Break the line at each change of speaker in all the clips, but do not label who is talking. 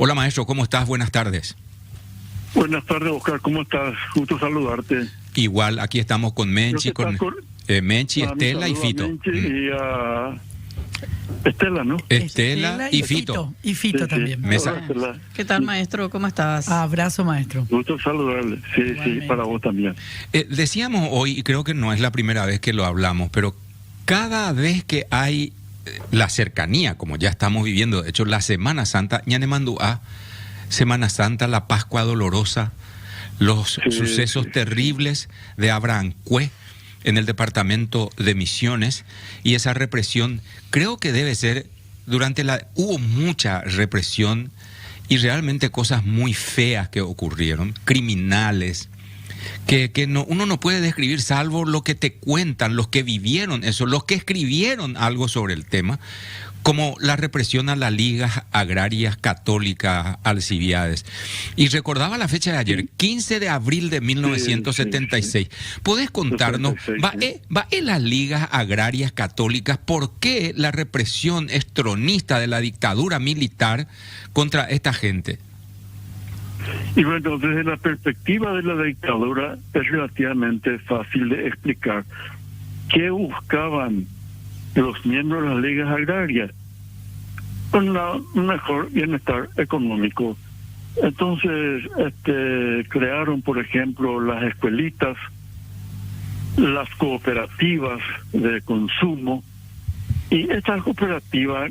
Hola maestro, ¿cómo estás? Buenas tardes.
Buenas tardes, Oscar, ¿cómo estás? Gusto saludarte.
Igual, aquí estamos con Menchi, Menchi, Estela y Fito.
A Menchi y a Estela, ¿no?
Estela y Fito.
Y Fito también.
¿Qué tal, maestro? ¿Cómo estás?
Abrazo, maestro.
Gusto saludarle. Sí, igualmente. Sí, para vos también.
Decíamos hoy, y creo que no es la primera vez que lo hablamos, pero cada vez que hay la cercanía, como ya estamos viviendo, de hecho la Semana Santa, Ñanemandúa, Semana Santa, la Pascua Dolorosa, los sucesos terribles de Abrancue en el departamento de Misiones y esa represión, creo que debe ser, hubo mucha represión y realmente cosas muy feas que ocurrieron, criminales, que uno no puede describir salvo lo que te cuentan, los que vivieron eso, los que escribieron algo sobre el tema, como la represión a las ligas agrarias católicas Alcibiades. Y recordaba la fecha de ayer, 15 de abril de 1976. ¿Podés contarnos, va en las ligas agrarias católicas, por qué la represión estronista de la dictadura militar contra esta gente?
Y bueno, desde la perspectiva de la dictadura es relativamente fácil de explicar. ¿Qué buscaban los miembros de las ligas agrarias? Un mejor bienestar económico. Entonces, crearon, por ejemplo, las escuelitas, las cooperativas de consumo, y esta cooperativa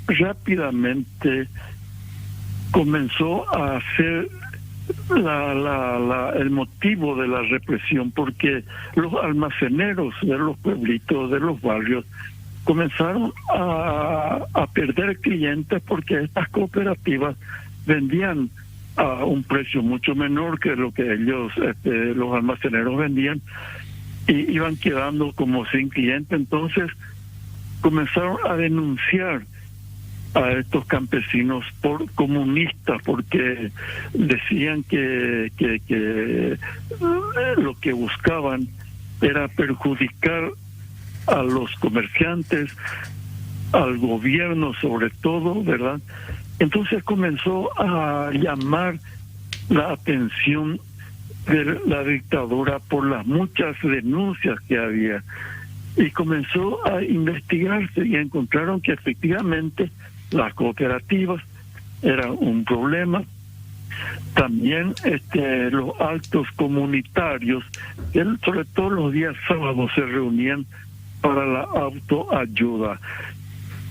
rápidamente comenzó a ser el motivo de la represión, porque los almaceneros de los pueblitos, de los barrios, comenzaron a perder clientes porque estas cooperativas vendían a un precio mucho menor que lo que ellos, los almaceneros vendían, y iban quedando como sin clientes. Entonces comenzaron a denunciar a estos campesinos por comunistas, porque decían que lo que buscaban era perjudicar a los comerciantes, al gobierno sobre todo, ¿verdad? Entonces comenzó a llamar la atención de la dictadura por las muchas denuncias que había, y comenzó a investigarse y encontraron que efectivamente las cooperativas eran un problema. También los actos comunitarios, sobre todo los días sábados, se reunían para la autoayuda,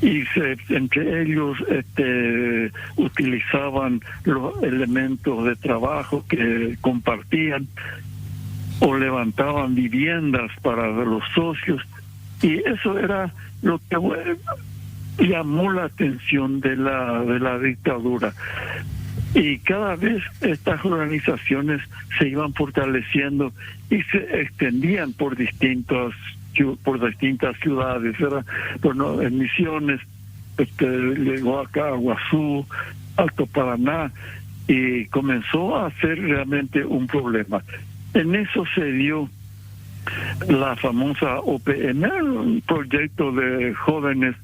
y entre ellos utilizaban los elementos de trabajo que compartían, o levantaban viviendas para los socios, y eso era lo que llamó la atención de la dictadura. Y cada vez estas organizaciones se iban fortaleciendo y se extendían por distintas ciudades, ¿verdad? Bueno, en Misiones, llegó acá a Guazú, Alto Paraná, y comenzó a ser realmente un problema. En eso se dio la famosa OPM, un proyecto de jóvenes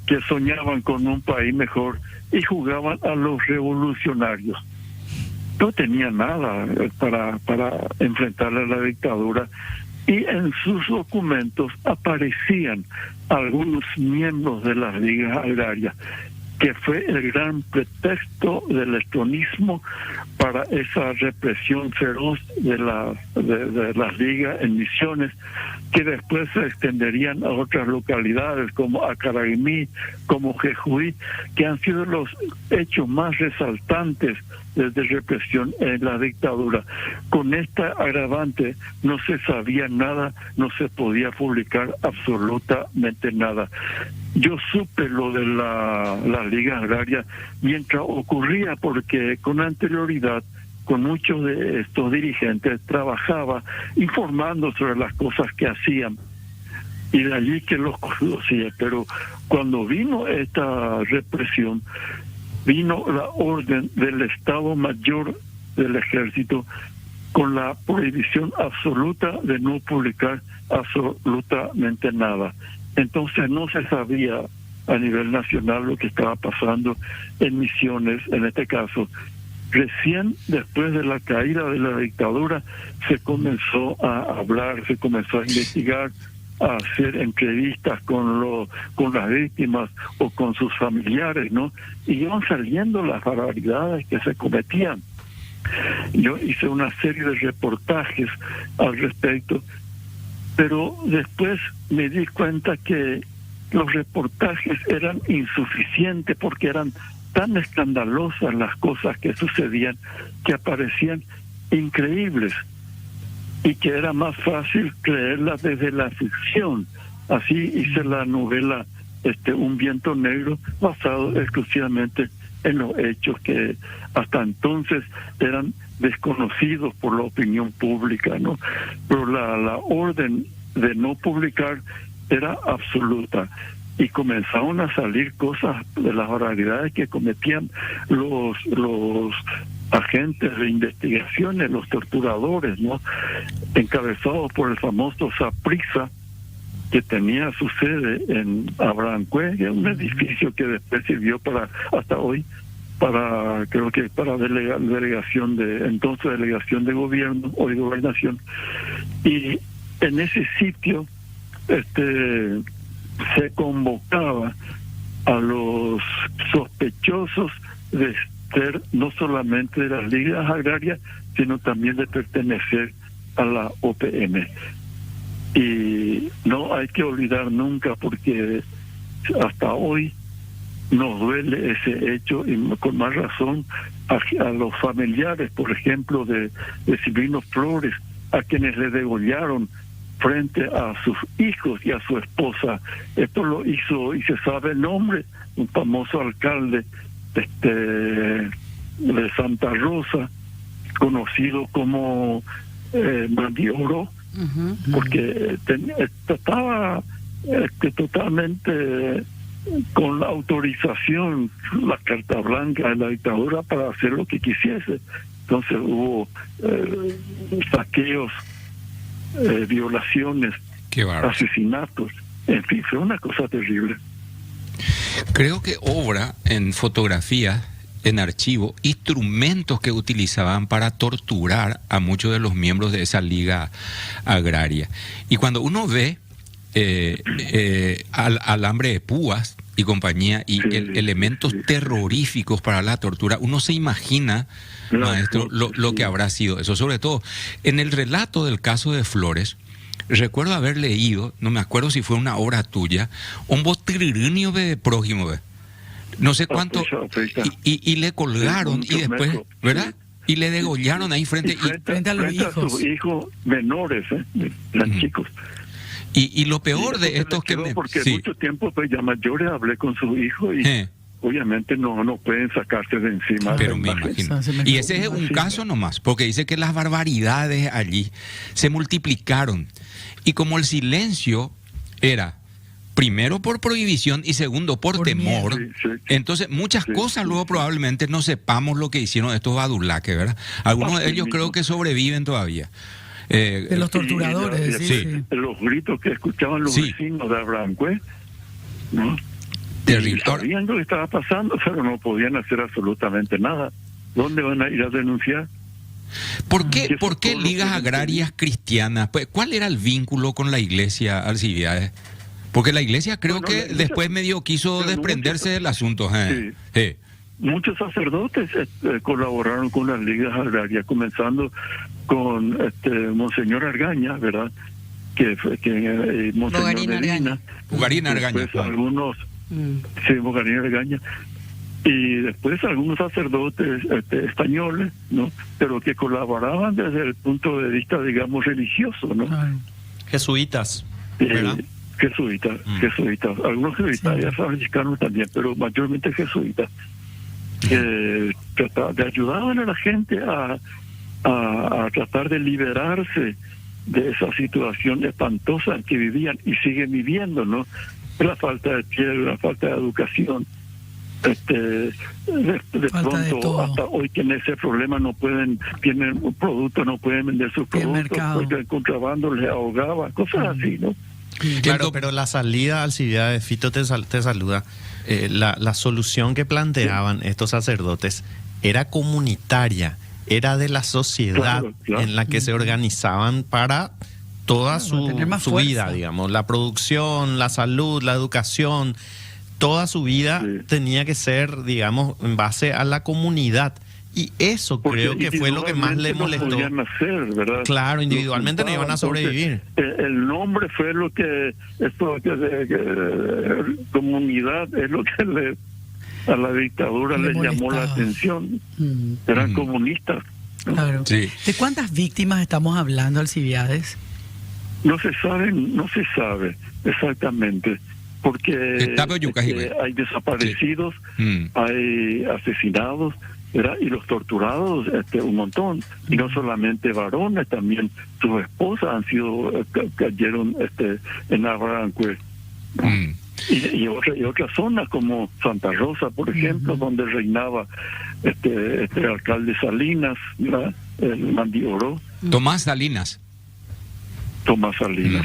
que soñaban con un país mejor y jugaban a los revolucionarios. No tenían nada para enfrentar a la dictadura, y en sus documentos aparecían algunos miembros de las ligas agrarias, que fue el gran pretexto del estronismo para esa represión feroz de las ligas en Misiones, que después se extenderían a otras localidades como Acaraimí, como Jejuí, que han sido los hechos más resaltantes de represión en la dictadura. Con esta agravante no se sabía nada, no se podía publicar absolutamente nada. Yo supe lo de la Liga Agraria mientras ocurría, porque con anterioridad con muchos de estos dirigentes trabajaba informando sobre las cosas que hacían, y de allí que los conocía. Pero cuando vino esta represión, vino la orden del Estado Mayor del Ejército con la prohibición absoluta de no publicar absolutamente nada. Entonces no se sabía a nivel nacional lo que estaba pasando en Misiones, en este caso. Recién después de la caída de la dictadura se comenzó a hablar, se comenzó a investigar, a hacer entrevistas con las víctimas o con sus familiares, ¿no? Y iban saliendo las barbaridades que se cometían. Yo hice una serie de reportajes al respecto, pero después me di cuenta que los reportajes eran insuficientes porque eran tan escandalosas las cosas que sucedían que aparecían increíbles y que era más fácil creerlas desde la ficción. Así hice la novela Un viento negro, basado exclusivamente en los hechos que hasta entonces eran desconocidos por la opinión pública, ¿no? Pero la orden de no publicar era absoluta y comenzaron a salir cosas de las barbaridades que cometían los agentes de investigaciones, los torturadores, ¿no? Encabezados por el famoso Saprissa, que tenía su sede en Abrancue, que es un edificio que después sirvió para hasta hoy creo que para delegación de gobierno, hoy gobernación. Y en ese sitio se convocaba a los sospechosos de ser no solamente de las ligas agrarias, sino también de pertenecer a la OPM. Y no hay que olvidar nunca, porque hasta hoy nos duele ese hecho, y con más razón a los familiares, por ejemplo, de Silvino Flores, a quienes le degollaron frente a sus hijos y a su esposa. Esto lo hizo, y se sabe el nombre, un famoso alcalde de Santa Rosa, conocido como Mandioro, porque estaba totalmente con la autorización, la carta blanca de la dictadura para hacer lo que quisiese. Entonces hubo saqueos, violaciones, asesinatos, en fin, fue una cosa terrible.
Creo que obra en fotografía, en archivo, instrumentos que utilizaban para torturar a muchos de los miembros de esa liga agraria. Y cuando uno ve alambre de púas y compañía y elementos terroríficos para la tortura, uno se imagina, maestro, lo que habrá sido eso. Sobre todo en el relato del caso de Flores, recuerdo haber leído, no me acuerdo si fue una obra tuya, un botririnio de prójimo, no sé cuánto, y le colgaron y después, ¿verdad? Y le degollaron ahí frente
a los hijos. Sus hijos menores, eran chicos.
Y lo peor de esto es que
porque mucho tiempo pues ya mayores hablé con su hijo y obviamente no pueden sacarse de encima.
Pero me imagino. Y ese es un caso nomás, porque dice que las barbaridades allí se multiplicaron. Y como el silencio era primero por prohibición y segundo por temor, entonces muchas cosas luego probablemente no sepamos lo que hicieron estos badulaques, ¿verdad? Algunos de ellos creo que sobreviven todavía.
De los torturadores,
los gritos que escuchaban los vecinos de Abrancue, ¿no?
Terrible.
Sabían lo que estaba pasando, pero no podían hacer absolutamente nada. ¿Dónde van a ir a denunciar?
¿Por qué ligas agrarias cristianas? Pues, ¿cuál era el vínculo con la iglesia, Alcibiades? Porque la iglesia creo que después medio quiso desprenderse del asunto.
Muchos sacerdotes colaboraron con las ligas agrarias, comenzando con Monseñor Argaña, ¿verdad? Monseñor Argaña.
Bugarín Argaña.
Después algunos, Bugarín Argaña. Y después algunos sacerdotes españoles, ¿no? Pero que colaboraban desde el punto de vista, digamos, religioso, ¿no?
Jesuitas, ¿verdad?
Jesuitas. Algunos jesuitas, ya franciscanos también, pero mayormente jesuitas. Que ayudaban a la gente a tratar de liberarse de esa situación espantosa en que vivían y siguen viviendo, ¿no? La falta de tierra, la falta de educación. De pronto, hasta hoy tienen ese problema, no pueden, tienen un producto, no pueden vender sus productos, porque el contrabando les ahogaba, cosas así, ¿no?
Claro, pero la salida, Alcibiades, Fito te saluda. La solución que planteaban estos sacerdotes era comunitaria, era de la sociedad en la que se organizaban para toda su vida, digamos, la producción, la salud, la educación, toda su vida tenía que ser, digamos, en base a la comunidad. Y eso creo que fue lo que más le molestó.
No podían hacer, ¿verdad?
Claro, individualmente no iban a sobrevivir.
El nombre fue lo que comunidad es lo que a la dictadura le llamó la atención. Eran comunistas, ¿no?
Claro. Sí. ¿De cuántas víctimas estamos hablando, Alcibiades?
No se sabe exactamente, porque hay desaparecidos, hay asesinados, ¿verdad? Y los torturados, un montón, y no solamente varones, también sus esposas cayeron en Abrancue. Y otras zonas como Santa Rosa, por ejemplo, donde reinaba este alcalde Salinas, ¿verdad? El Mandioró.
Tomás Salinas,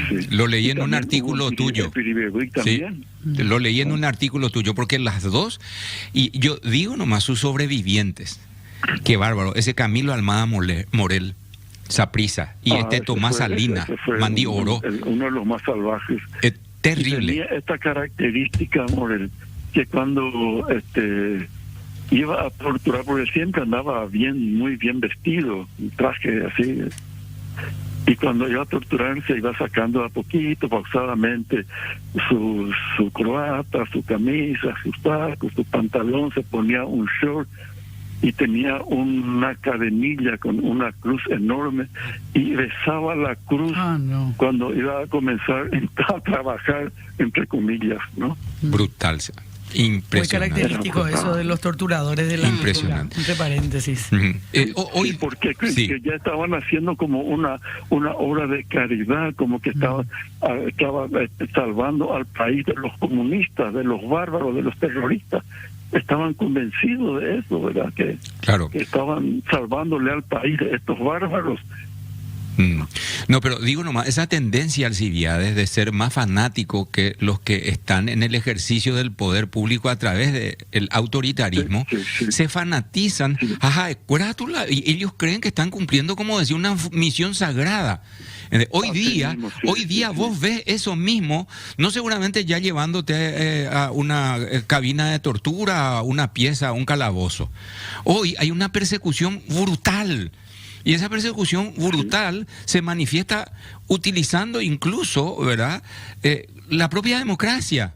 sí.
Lo leí en un artículo tuyo.
Sí,
lo leí en un artículo tuyo, porque las dos, y yo digo nomás sus sobrevivientes, qué bárbaro, ese Camilo Almada Morel, Saprissa, y Tomás Salinas, Mandioró.
Uno de los más salvajes.
Terrible.
Y tenía esta característica, Morel, que cuando iba a torturar, porque siempre andaba muy bien vestido, un traje así. Y cuando iba a torturar se iba sacando a poquito, pausadamente, su corbata, su camisa, sus tacos, su pantalón, se ponía un short y tenía una cadenilla con una cruz enorme y besaba la cruz cuando iba a comenzar a trabajar, entre comillas, ¿no?
Brutal. Impresionante.
Muy característico eso de los torturadores de la
impresionante.
Entre paréntesis.
Hoy porque que ya estaban haciendo como una obra de caridad, como que estaba salvando al país de los comunistas, de los bárbaros, de los terroristas. Estaban convencidos de eso, ¿verdad? Que estaban salvándole al país de estos bárbaros.
No, pero digo nomás, esa tendencia, Alcibiades, de ser más fanático que los que están en el ejercicio del poder público a través del autoritarismo, se fanatizan, y ellos creen que están cumpliendo, como decía, una misión sagrada. Hoy día vos ves eso mismo, no seguramente ya llevándote a una cabina de tortura, a una pieza, a un calabozo. Hoy hay una persecución brutal. Y esa persecución brutal se manifiesta utilizando incluso, ¿verdad?, la propia democracia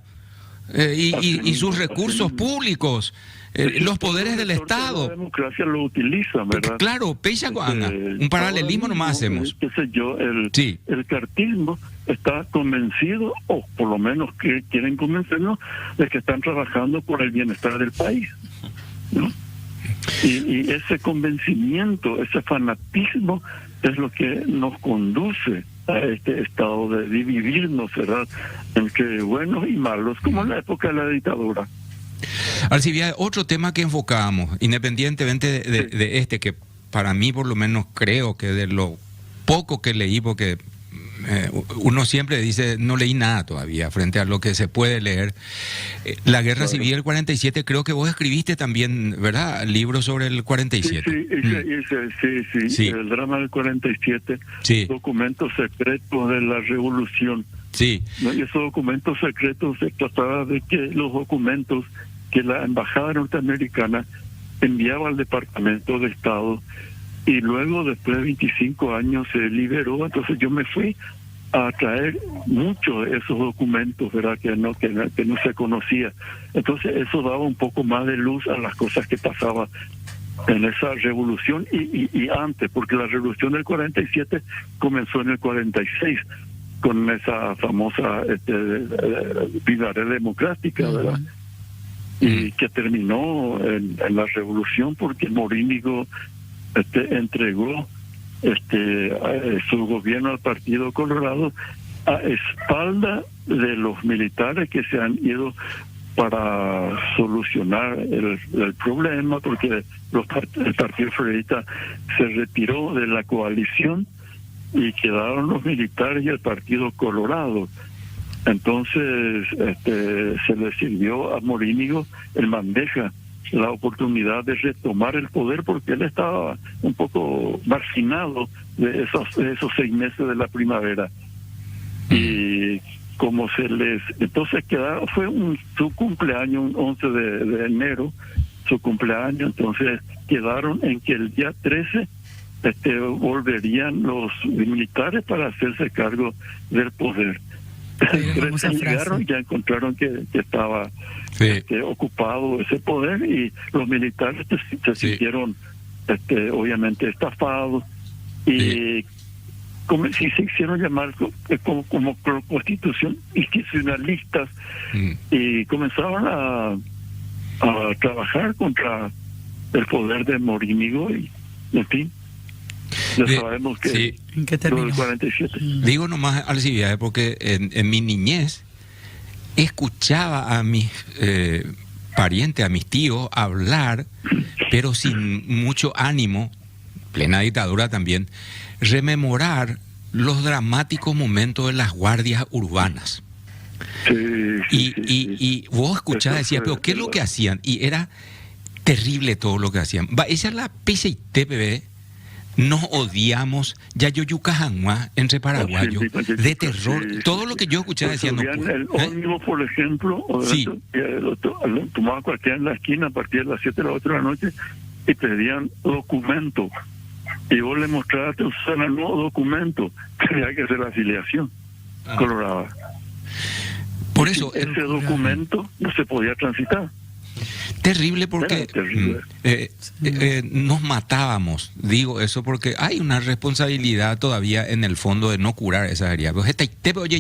y sus recursos públicos, los poderes del Estado.
La democracia lo utiliza, ¿verdad?
Claro, un paralelismo nomás hacemos.
Qué sé yo, el cartismo está convencido, o por lo menos que quieren convencernos, de que están trabajando por el bienestar del país, ¿no? Y ese convencimiento, ese fanatismo es lo que nos conduce a este estado de dividirnos, ¿verdad?, entre buenos y malos, como en la época de la dictadura.
Alcibiades, otro tema que enfocábamos, independientemente de este, que para mí por lo menos creo que de lo poco que leí, porque uno siempre dice, no leí nada todavía frente a lo que se puede leer. La Guerra Civil del 47, creo que vos escribiste también, ¿verdad?, libros sobre el 47.
Sí, el drama del 47, documentos secretos de la revolución. Sí. Y esos documentos secretos, se trataba de que los documentos que la embajada norteamericana enviaba al Departamento de Estado, y luego después de 25 años se liberó. Entonces yo me fui a traer muchos de esos documentos, ¿verdad?, que no se conocía. Entonces eso daba un poco más de luz a las cosas que pasaban en esa revolución y antes, porque la revolución del 47 comenzó en el 46 con esa famosa Vivaré democrática, ¿verdad? Y que terminó en la revolución porque Morínigo entregó su gobierno al Partido Colorado a espalda de los militares que se han ido para solucionar el problema, porque el Partido Federalista se retiró de la coalición y quedaron los militares y el Partido Colorado. Entonces se le sirvió a Morínigo en bandeja la oportunidad de retomar el poder, porque él estaba un poco marginado de esos 6 meses de la primavera. Y como entonces fue su cumpleaños, un 11 de enero, su cumpleaños, entonces quedaron en que el día 13 volverían los militares para hacerse cargo del poder. Llegaron y ya encontraron que estaba ocupado ese poder, y los militares se sintieron obviamente estafados, y si se hicieron llamar como constitución institucionalistas, y comenzaron a trabajar contra el poder de Morínigo, y en fin, ya sabemos que
¿En qué terminó?
el 47.
Digo nomás, Alcibiades, porque en mi niñez escuchaba a mis parientes, a mis tíos hablar, pero sin mucho ánimo, plena dictadura también, rememorar los dramáticos momentos de las guardias urbanas. Y vos escuchabas, decías, pero ¿qué es lo que hacían? Y era terrible todo lo que hacían. Esa es la PCIT, nos odiamos, ya yo yucajanguá entre paraguayos, de terror. Todo lo que yo escuchaba decía, no puedo.
El ómnibus, por ejemplo, lo tomaba cualquiera en la esquina a partir de las 7 de la 8 de la noche, y pedían documento. Y vos le mostrabas que usara el nuevo documento, tenía que hacer la afiliación colorada.
Por eso
ese documento no se podía transitar.
Terrible, porque nos matábamos. Digo eso porque hay una responsabilidad todavía en el fondo de no curar esa herida.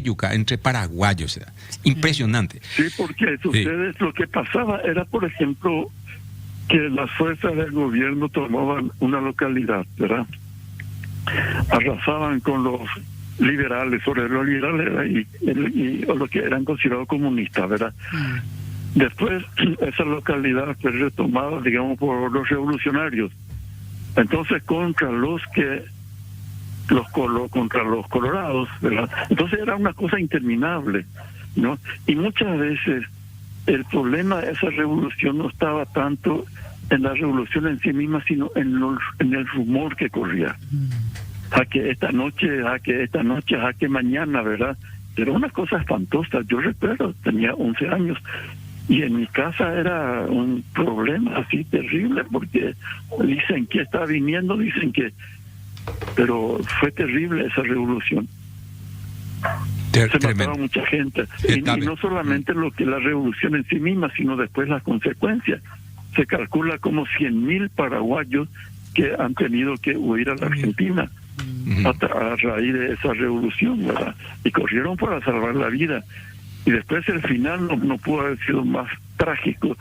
Yuca entre paraguayos, impresionante.
Sí, porque ustedes lo que pasaba era, por ejemplo, que las fuerzas del gobierno tomaban una localidad, ¿verdad? Arrasaban con los liberales, sobre los liberales y lo que eran considerados comunistas, ¿verdad? Después esa localidad fue retomada, digamos, por los revolucionarios. Entonces contra los colorados, ¿verdad? Entonces era una cosa interminable, ¿no? Y muchas veces el problema de esa revolución no estaba tanto en la revolución en sí misma, sino en el rumor que corría. Jaque esta noche, jaque mañana, ¿verdad? Pero una cosa espantosa. Yo recuerdo, tenía 11 años, y en mi casa era un problema así terrible, porque dicen que está viniendo, pero fue terrible esa revolución. Se mataba mucha gente, y no solamente lo que la revolución en sí misma, sino después las consecuencias. Se calcula como 100.000 paraguayos que han tenido que huir a la Argentina a raíz de esa revolución, ¿verdad? Y corrieron para salvar la vida. Y después el final no pudo haber sido más trágico.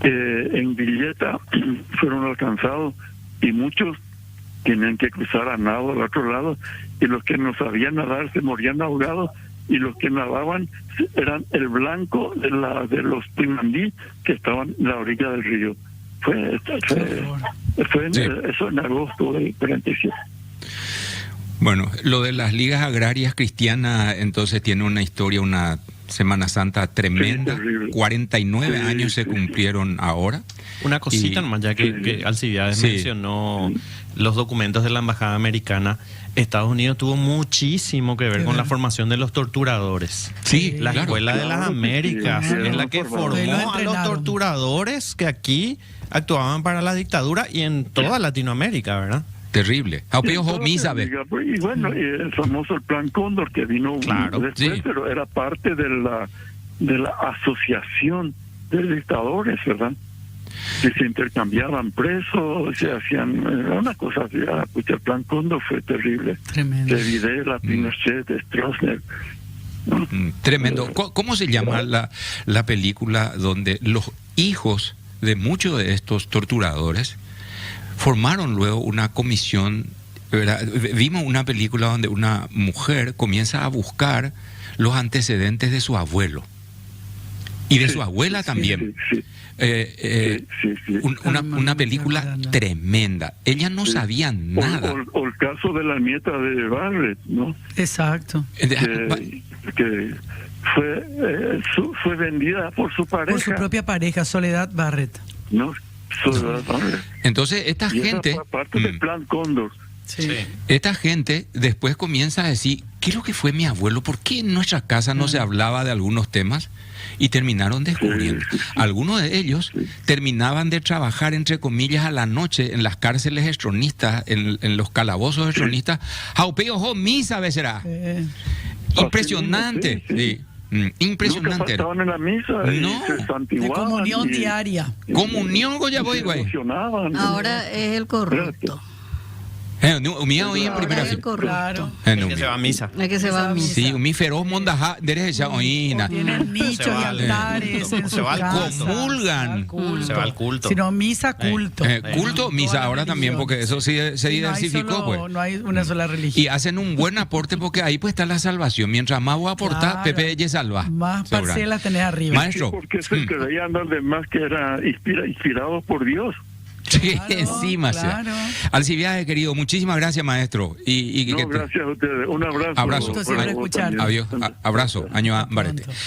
En Villeta fueron alcanzados, y muchos tienen que cruzar a nado al otro lado, y los que no sabían nadar se morían ahogados, y los que nadaban eran el blanco de los Primandí que estaban en la orilla del río. Fue eso en agosto del 47.
Bueno, lo de las ligas agrarias cristianas entonces tiene una historia, una Semana Santa tremenda. 49 años se cumplieron ahora.
Una cosita nomás, ya que Alcibiades mencionó los documentos de la Embajada Americana. Estados Unidos tuvo muchísimo que ver con la formación de los torturadores.
Sí,
la Escuela de las Américas es la que formó a los torturadores que aquí actuaban para la dictadura y en toda Latinoamérica, ¿verdad?
Terrible.
Y bueno, el famoso el Plan Cóndor, que vino después, pero era parte de la asociación de dictadores, ¿verdad? Que se intercambiaban presos, se hacían una cosa así. El Plan Cóndor fue terrible.
Tremendo.
De Videla, Pinochet, Stroessner.
Tremendo. ¿Cómo se llama la película donde los hijos de muchos de estos torturadores formaron luego una comisión? Vimos una película donde una mujer comienza a buscar los antecedentes de su abuelo y de su abuela también. Una película tremenda. Ella no sabía nada.
O el caso de la nieta de Barrett, ¿no?
Exacto.
Que fue vendida por su pareja.
Por su propia pareja, Soledad Barrett.
No, Soledad Barrett.
Entonces, esta
Y
gente...
esa fue parte del Plan Cóndor.
Sí.
Esta gente después comienza a decir, ¿qué es lo que fue mi abuelo? ¿Por qué en nuestra casa no se hablaba de algunos temas? Y terminaron descubriendo. Algunos de ellos terminaban de trabajar, entre comillas, a la noche en las cárceles estronistas, en los calabozos estronistas. Jaupeo, misa, será. Impresionante.
Sí.
Impresionante.
Nunca faltaban en la misa y
No.
se
De
santiguaban.
comunión
y-
diaria.
Comunión, Goya
y
Boy,
se
güey.
emocionaban.
Ahora es el corrupto.
Mía hoy en
Ahora
primera
es el
fila.
corrupto.
Claro.
Que se va a misa.
Es que se va a misa.
Sí, mi feroz mondaja, derecha, oína.
Tienen nichos
Se
y
va al-
altares en
se
su
va al
casa.
comulgan.
Se va al culto.
Sino misa, culto.
Culto, misa
Todas las
ahora también,
religiones.
porque eso sí se
Sí, no hay
diversificó,
solo-
pues.
No hay una sola religión.
Y hacen un buen aporte porque ahí pues está la salvación. Mientras más vos aportás,
Claro.
Pepe ella salva.
Más
Seguramente.
parcelas tenés arriba.
Maestro.
Porque se creían los demás que eran inspirados por Dios.
Sí,
Claro,
encima sea.
claro.
Alcibiades, querido, muchísimas gracias, maestro. Y
No, gracias a ustedes. Un abrazo.
Abrazo.
Gusto siempre
Para vos
escucharte.
también.
Adiós. Abrazo. Año a Barete.
Pronto.